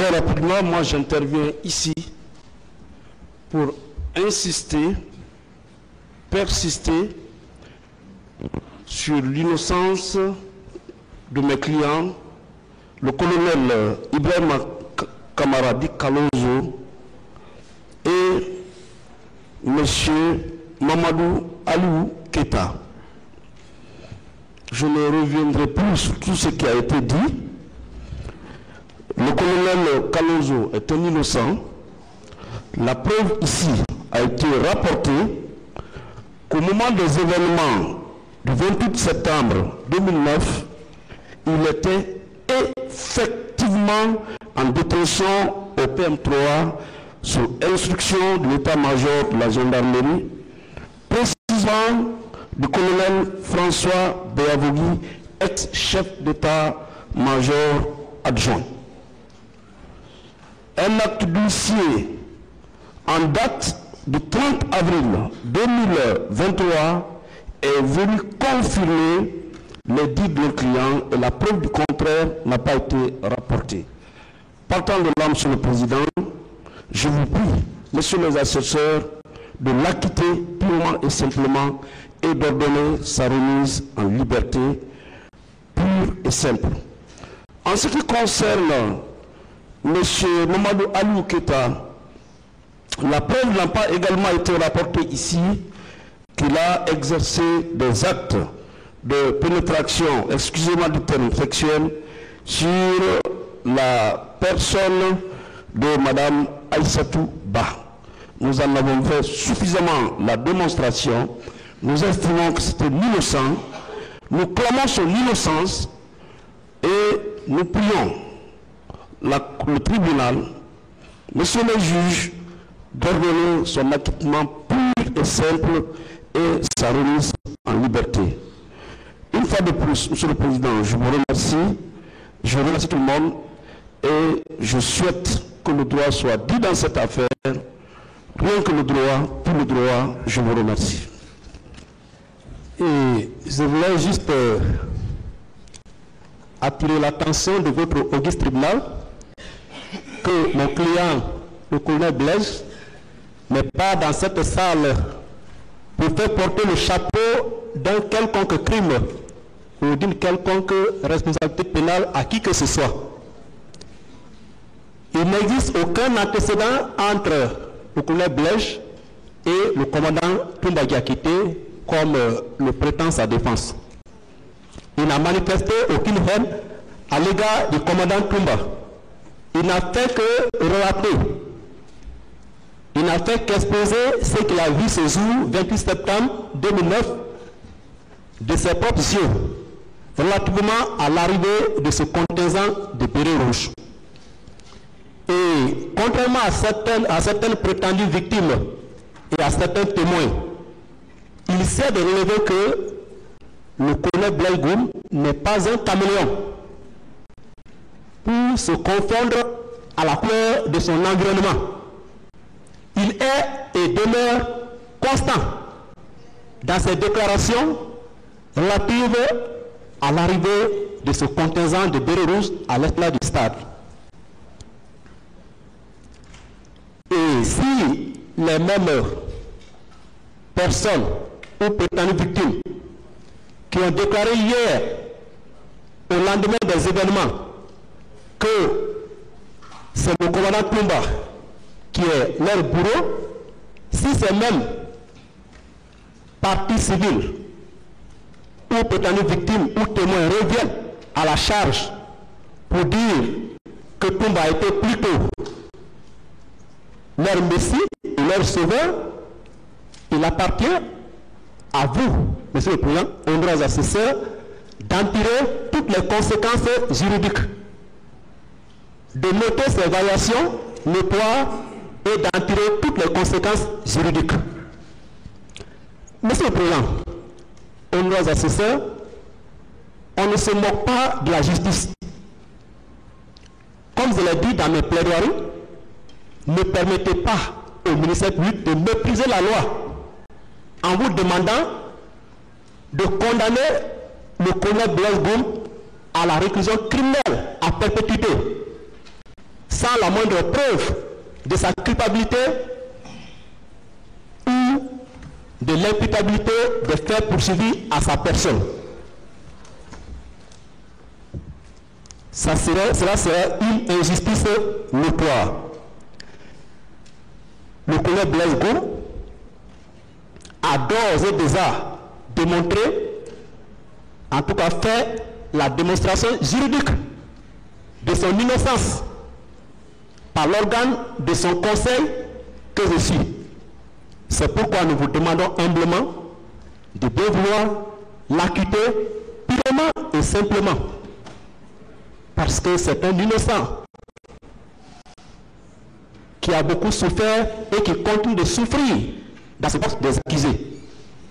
Très rapidement, moi j'interviens ici pour insister, persister sur l'innocence de mes clients, le colonel Ibrahim Kamaradi Kalonzo et M. Mamadou Aliou Keita. Je ne reviendrai plus sur tout ce qui a été dit. Le colonel Kalonzo est un innocent. La preuve ici a été rapportée qu'au moment des événements du 28 septembre 2009, il était effectivement en détention au PM3 sous instruction de l'état-major de la gendarmerie, précisément du colonel François Béavogui, ex-chef d'état-major adjoint. Un acte d'huissier en date du 30 avril 2023 est venu confirmer les dits de nos clients et la preuve du contraire n'a pas été rapportée. Partant de là, Monsieur le Président, je vous prie, Messieurs les assesseurs, de l'acquitter purement et simplement et d'ordonner sa remise en liberté pure et simple. En ce qui concerne M. Mamadou Aliou Keita, la preuve n'a pas également été rapportée ici qu'il a exercé des actes de pénétration, excusez-moi du terme sexuel, sur la personne de Mme Aïssatou Ba. Nous en avons fait suffisamment la démonstration. Nous estimons que c'était innocent. Nous clamons son innocence et nous prions le tribunal, monsieur le juge, d'ordonner son acquittement pur et simple et sa remise en liberté. Une fois de plus, Monsieur le Président, je vous remercie. Je remercie tout le monde et je souhaite que le droit soit dit dans cette affaire. Rien que le droit, tout le droit, je vous remercie. Et je voulais juste attirer l'attention de votre auguste tribunal que mon client, le colonel Blaise, n'est pas dans cette salle pour faire porter le chapeau d'un quelconque crime ou d'une quelconque responsabilité pénale à qui que ce soit. Il n'existe aucun antécédent entre le colonel Blaise et le commandant Toumba Diakité comme le prétend sa défense. Il n'a manifesté aucune haine à l'égard du commandant Toumba. Il n'a fait que relater. Il n'a fait qu'exposer ce qu'il a vu ce jour, 28 septembre 2009, de ses propres yeux, relativement à l'arrivée de ce contingent de bérets rouges. Et contrairement à certaines prétendues victimes et à certains témoins, il sait de relever que le colonel Blaise Goum n'est pas un caméléon pour se confondre à la couleur de son environnement. Il est et demeure constant dans ses déclarations relatives à l'arrivée de ce contingent de bérets rouges à l'esplanade du stade. Et si les mêmes personnes ou prétendues victimes qui ont déclaré hier, au lendemain des événements, que c'est le commandant Toumba qui est leur bourreau, si ces mêmes parties civiles ou prétendues victimes ou témoins reviennent à la charge pour dire que Toumba a été plutôt leur messie, leur sauveur, il appartient à vous, Monsieur le Président, aux droits assesseurs, d'en tirer toutes les conséquences juridiques, de noter ces variations notoires et d'en tirer toutes les conséquences juridiques. Monsieur le Président, aux droits assesseurs, on ne se moque pas de la justice. Comme je l'ai dit dans mes plaidoiries, ne permettez pas au ministère public de mépriser la loi en vous demandant de condamner le colonel Blaise Goum à la réclusion criminelle à perpétuité. sans la moindre preuve de sa culpabilité ou de l'imputabilité des faits poursuivis à sa personne. Cela serait une injustice notoire. Le colonel Blaise Go a d'ores et déjà démontré, en tout cas fait la démonstration juridique de son innocence par l'organe de son conseil que je suis. C'est pourquoi nous vous demandons humblement de bien vouloir l'acquitter purement et simplement. Parce que c'est un innocent qui a beaucoup souffert et qui continue de souffrir dans ce poste des accusés.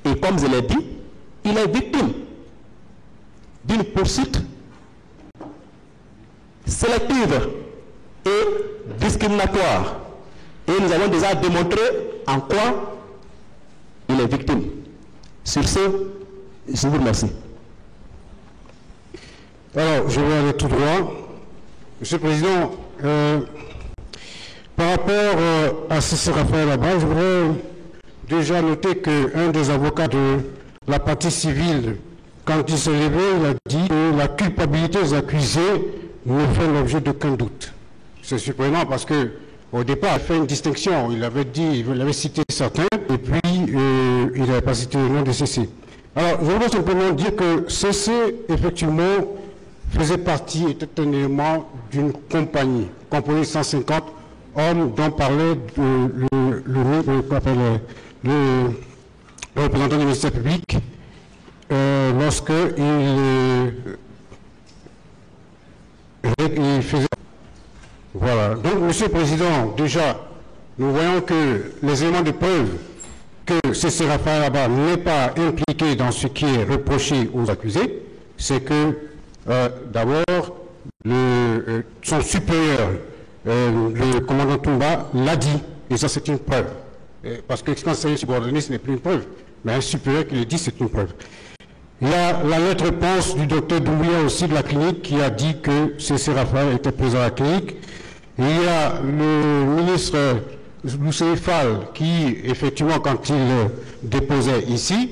Et comme je l'ai dit, il est victime d'une poursuite sélective et discriminatoire. Et nous avons déjà démontré en quoi il est victime. Sur ce, je vous remercie. Alors, je vais aller tout droit. Monsieur le Président, par rapport à ce Raphaël là-bas, je voudrais déjà noter qu'un des avocats de la partie civile, quand il s'est levé, il a dit que la culpabilité des accusés ne fait l'objet d'aucun doute. C'est surprenant parce que au départ, il a fait une distinction. Il avait dit, il avait cité certains, et puis il n'avait pas cité le nom de CC. Alors, je voudrais simplement dire que CC, effectivement, faisait partie, était un élément d'une compagnie, composée de 150 hommes dont parlait le représentant du ministère public lorsqu'il faisait... Voilà. Donc, Monsieur le Président, déjà, nous voyons que les éléments de preuve que C.C. Raphaël là-bas n'est pas impliqué dans ce qui est reproché aux accusés, c'est que, d'abord, son supérieur, le commandant Toumba, l'a dit, et ça c'est une preuve. Parce que quand c'est un subordonné, ce n'est plus une preuve, mais un supérieur qui le dit, c'est une preuve. Il y a la lettre-réponse du docteur Doumbia aussi de la clinique qui a dit que C.C. Raphaël était présent à la clinique. Il y a le ministre Lucé Fall qui, effectivement, quand il déposait ici,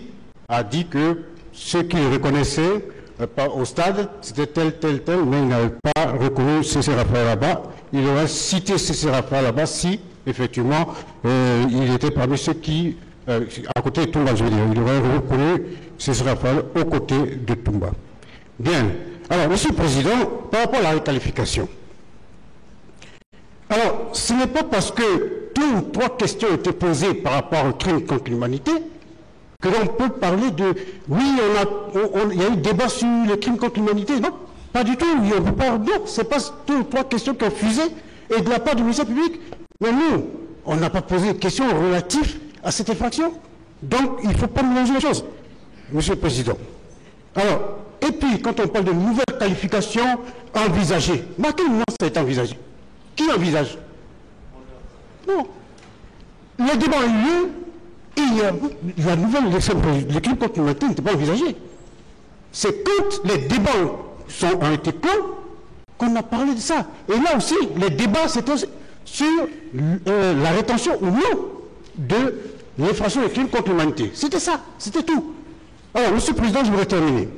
a dit que ceux qu'il reconnaissait au stade, c'était tel, mais il n'avait pas reconnu C.C. Raphaël là-bas. Il aurait cité C.C. Raphaël là-bas si, effectivement, il était parmi ceux qui, à côté de Toumba, je veux dire, il aurait reconnu C.C. Raphaël aux côtés de Toumba. Bien. Alors, Monsieur le Président, par rapport à la requalification, alors, ce n'est pas parce que 2 ou 3 questions ont été posées par rapport au crime contre l'humanité que l'on peut parler de... Oui, il y a eu débat sur les crimes contre l'humanité. Non, pas du tout. On peut pas, non, ce n'est pas 2 ou 3 questions qui ont fusé et de la part du ministère public. Mais nous, on n'a pas posé de questions relatives à cette infraction. Donc, il ne faut pas mélanger les choses, Monsieur le Président. Alors, et puis, quand on parle de nouvelles qualifications envisagées, à quel moment ça a été envisagé? Qui envisage? Non. Le débat a eu lieu et il y a la nouvelle élection, le crime contre l'humanité n'était pas envisagé. C'est quand les débats ont été clos qu'on a parlé de ça. Et là aussi, les débats c'était sur la rétention ou non de l'infraction des crimes contre l'humanité. C'était ça, c'était tout. Alors, Monsieur le Président, je voudrais terminer.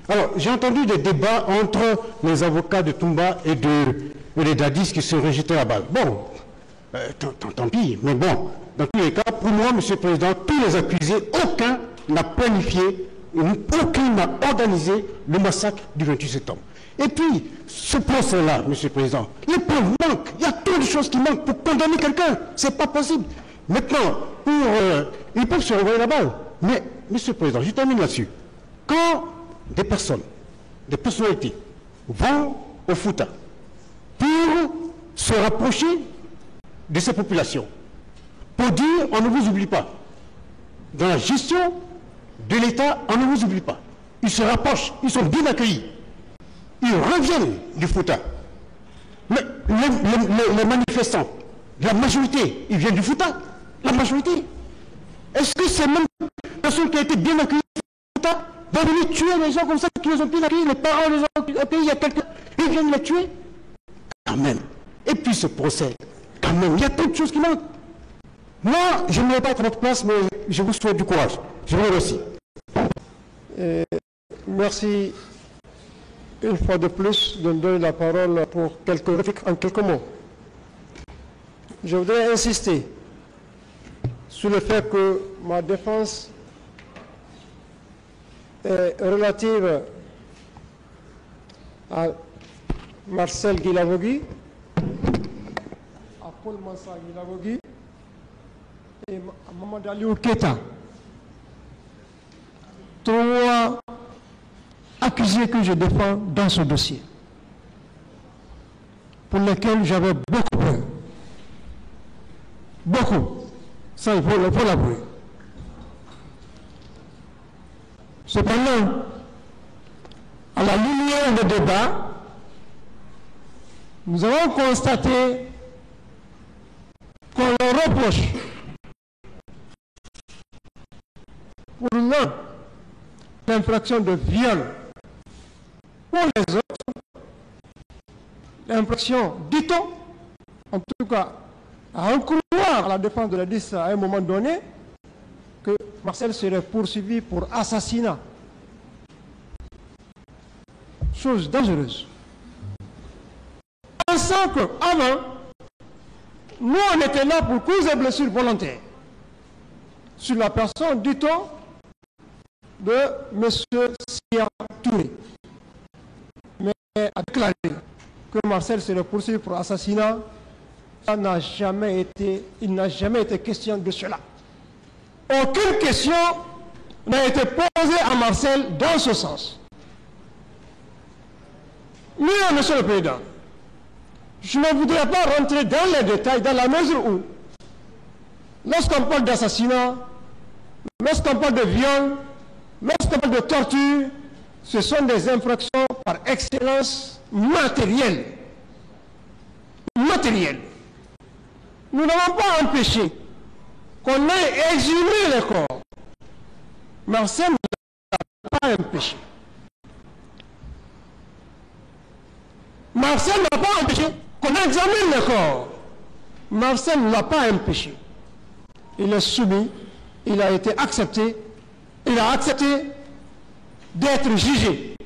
Alors, j'ai entendu des débats entre les avocats de Toumba et les dadis qui se rejetaient la balle. Bon, tant pis, mais bon, dans tous les cas, pour moi, Monsieur le Président, tous les accusés, aucun n'a planifié, aucun n'a organisé le massacre du 28 septembre. Et puis, ce procès-là, Monsieur le Président, les preuves manquent, il y a trop de choses qui manquent pour condamner quelqu'un, c'est pas possible. Maintenant, ils peuvent se renvoyer la balle, mais, Monsieur le Président, je termine là-dessus. Quand des personnes, des personnalités vont au Fouta pour se rapprocher de ces populations, pour dire on ne vous oublie pas. Dans la gestion de l'État, on ne vous oublie pas. Ils se rapprochent, ils sont bien accueillis. Ils reviennent du Fouta. Mais les manifestants, la majorité, ils viennent du Fouta. La majorité. Est-ce que ces mêmes personnes qui ont été bien accueillies du Fouta vont venir tuer les gens comme ça qui les ont bien accueillis, les parents les ont accueillis, il y a quelqu'un, ils viennent les tuer? Quand même. Et puis ce procès, quand même, il y a tant de choses qui manquent. Moi, je ne vais pas être à votre place, mais je vous souhaite du courage. Je vous remercie. Merci une fois de plus de me donner la parole pour quelques répliques en quelques mots. Je voudrais insister sur le fait que ma défense est relative à Marcel Guilavogui, à Paul Mansa Guilavogui et à Mamadou Aliou Keita. Trois accusés que je défends dans ce dossier, pour lesquels j'avais beaucoup peur. Beaucoup. Ça, il faut l'avouer. Cependant, à la lumière des débats, nous avons constaté qu'on leur reproche pour l'un l'infraction de viol, pour les autres l'infraction, dit-on, en tout cas, à en croire à la défense de la DIS à un moment donné, que Marcel serait poursuivi pour assassinat. Chose dangereuse. Pensant qu'avant, nous on était là pour causes et blessures volontaires sur la personne, dit-on, de M. Sia Touré. Mais a déclaré que Marcel serait poursuivi pour assassinat. Il n'a jamais été question de cela. Aucune question n'a été posée à Marcel dans ce sens. Mais, Monsieur le Président, je ne voudrais pas rentrer dans les détails dans la mesure où, lorsqu'on parle d'assassinat, lorsqu'on parle de viol, lorsqu'on parle de torture, ce sont des infractions par excellence matérielles. Matérielles. Nous n'avons pas empêché qu'on ait exhumé les corps. Marcel n'a pas empêché. Marcel n'a pas empêché qu'on examine les corps. Marcel ne l'a pas empêché. Il est soumis, il a été accepté, il a accepté d'être jugé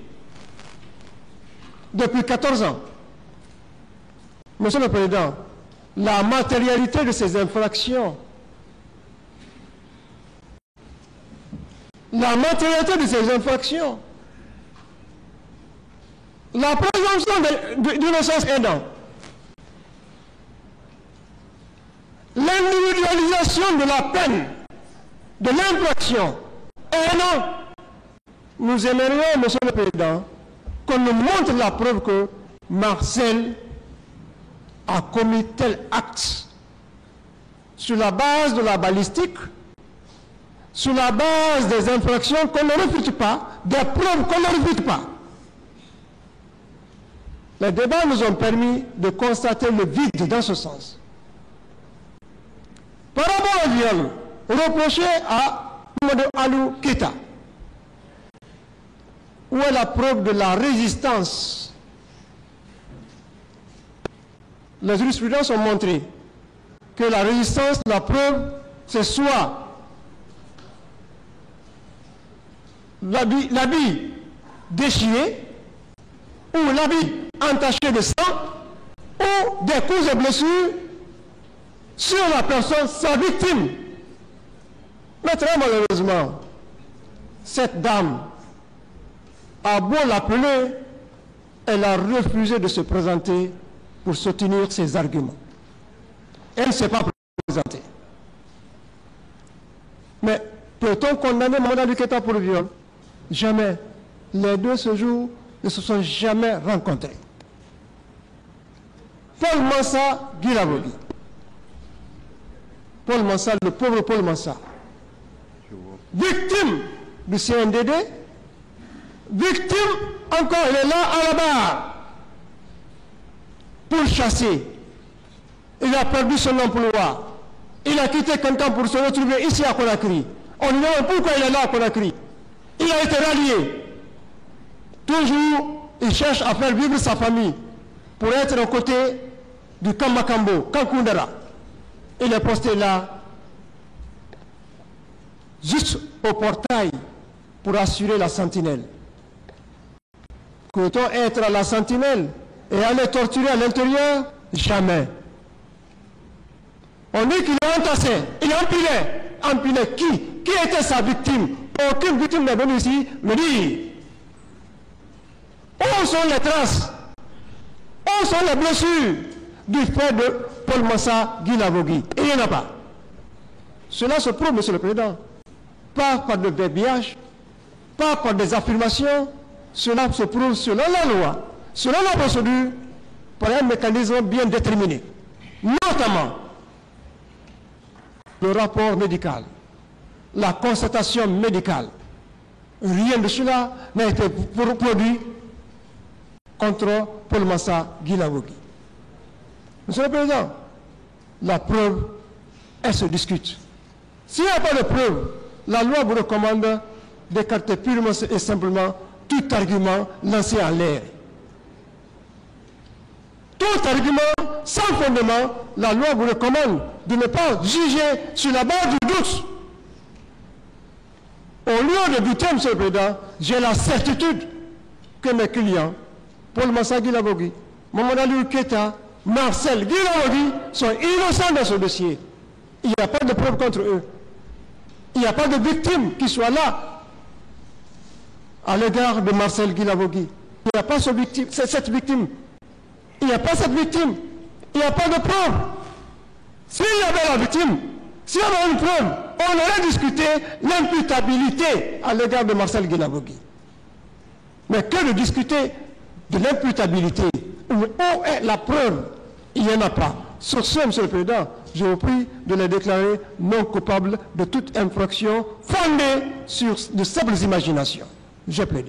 depuis 14 ans. Monsieur le Président, la matérialité de ces infractions, la présomption d'innocence aidant, l'individualisation de la peine, de l'infraction aidant, nous aimerions, Monsieur le Président, qu'on nous montre la preuve que Marcel a commis tel acte sur la base de la balistique, sur la base des infractions qu'on ne refute pas, des preuves qu'on ne refute pas. Les débats nous ont permis de constater le vide dans ce sens. Par rapport au viol reproché à Mamadou Aliou Keita, où est la preuve de la résistance? Les jurisprudences ont montré que la résistance, la preuve, c'est soit l'habit déchiré, ou l'habit entaché de sang, ou des coups et blessures sur la personne, sa victime. Mais très malheureusement, cette dame, a beau l'appeler, elle a refusé de se présenter pour soutenir ses arguments. Elle ne s'est pas présentée. Mais peut-on condamner Mamadou Aliou Keita pour le viol? Jamais. Les deux ce jour ne se sont jamais rencontrés. Paul Mansa Guilavogui. Paul Mansa, le pauvre Paul Mansa, victime du CNDD, victime, encore, il est là à la barre pour chasser. Il a perdu son emploi. Il a quitté Kankan pour se retrouver ici à Conakry. On lui demande pourquoi il est là à Conakry. Il a été rallié. Toujours, il cherche à faire vivre sa famille pour être aux côtés du Kamakambo, Kankundara. Il est posté là, juste au portail, pour assurer la sentinelle. Peut-on être à la sentinelle et aller torturer à l'intérieur? Jamais. On dit qu'il est entassé, il est empilé. Empilé qui? Qui était sa victime? Aucune victime n'est venue ici me dire. Où sont les traces? Où sont les blessures du frère de Paul Massa Guilavogui? Il n'y en a pas. Cela se prouve, Monsieur le Président, pas par de verbiage, pas par des affirmations. Cela se prouve selon la loi, selon la procédure, par un mécanisme bien déterminé. Notamment, le rapport médical, la constatation médicale. Rien de cela n'a été produit contre Paul Massa Guilavogui. Monsieur le Président, la preuve, elle se discute. S'il n'y a pas de preuve, la loi vous recommande d'écarter purement et simplement tout argument lancé en l'air. Tout argument sans fondement, la loi vous recommande de ne pas juger sur la base du doute. Au lieu de douter, Monsieur le Président, j'ai la certitude que mes clients, Paul Massa Guilavogui, Mamadou Aliou Keita, Marcel Guilavogui, sont innocents dans ce dossier. Il n'y a pas de preuve contre eux. Il n'y a pas de victime qui soit là à l'égard de Marcel Guilavogui. Il n'y a pas cette victime. Il n'y a pas cette victime. Il n'y a pas de preuve. S'il y avait la victime, s'il y avait une preuve, on aurait discuté l'imputabilité à l'égard de Marcel Guilavogui. Mais que de discuter de l'imputabilité? Où est la preuve? Il n'y en a pas. Sur ce, Monsieur le Président, je vous prie de les déclarer non coupables de toute infraction fondée sur de simples imaginations. Je plaide.